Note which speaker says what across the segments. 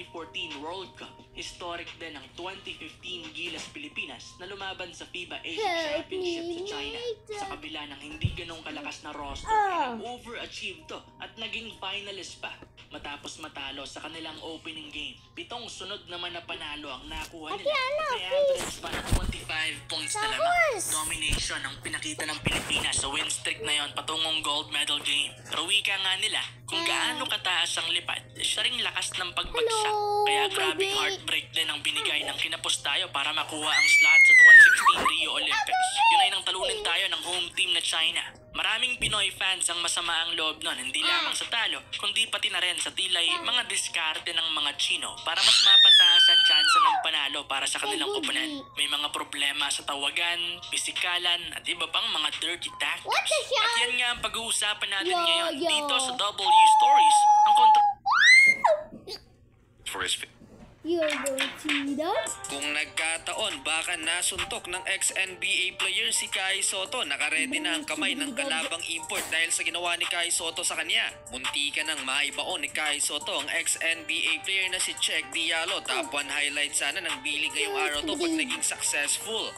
Speaker 1: 2014 World Cup, historic din ang 2015 Gilas Pilipinas na lumaban sa FIBA Asia Championship sa China. Sa kabila ng hindi ganong kalakas na roster, overachieved to at naging finalist pa matapos matalo sa kanilang opening game. 7 sunod naman na panalo ang nakuha nila. May average pa ng 25 points na lamang. Domination ang pinakita ng Pilipinas sa win streak na yon patungong gold medal game. Pero wika nga nila, kung gaano kataas ang lipad, siya ring lakas ng pagbagsak. Kaya grabing heartbreak din ang binigay ng kinapos tayo para makuha ang slot sa 2016 Rio Olympics. Yun ay nang talunin tayo ng home team na China. Maraming Pinoy fans ang masama ang loob nun, hindi lamang sa talo, kundi pati na rin sa tilay mga diskarte ng mga Chino para mas mapataas ang tsansa ng panalo para sa kanilang koponan. May mga problema sa tawagan, pisikalan, at iba pang mga dirty tactics. At yan nga ang pag-uusapan natin ngayon dito sa W Stories, ang kontra...
Speaker 2: You're going to that?
Speaker 3: Kung nagkataon, baka nasuntok ng ex-NBA player si Kai Sotto. Nakaredy na ang kamay ng kalabang import dahil sa ginawa ni Kai Sotto sa kanya. Munti ka nang maibaon ni Kai Sotto ang ex-NBA player na si Cheick Diallo. Top 1 highlight sana ng bilig ngayong araw to pag naging successful.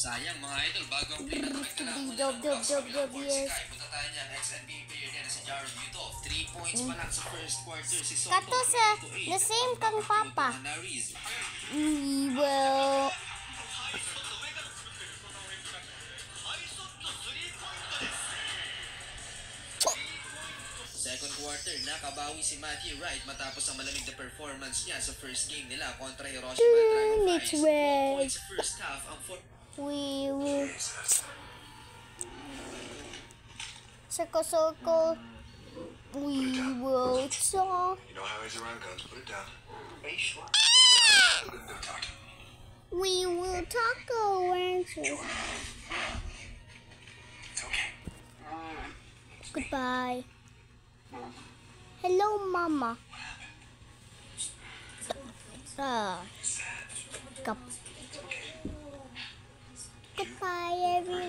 Speaker 3: Sayang mga idol, bago ang play na punta tayo niya ang ex-NBA player niya na si Jaron Uthoff. 3 points pa lang sa first quarter. Si Sotto
Speaker 2: Kato sa the same kang papa. We will...
Speaker 3: Second quarter, nakabawi si Matthew Wright matapos ang malamig na performance niya sa first game nila kontra Hiroshima Dragonflies. 4 points sa first half ang
Speaker 2: we will... Circle. We will talk.
Speaker 4: You know how he's around guns. Put it down. Are you sure?
Speaker 2: We will talk around.
Speaker 4: It's okay.
Speaker 2: Goodbye. Hello, Mama. Goodbye, everyone.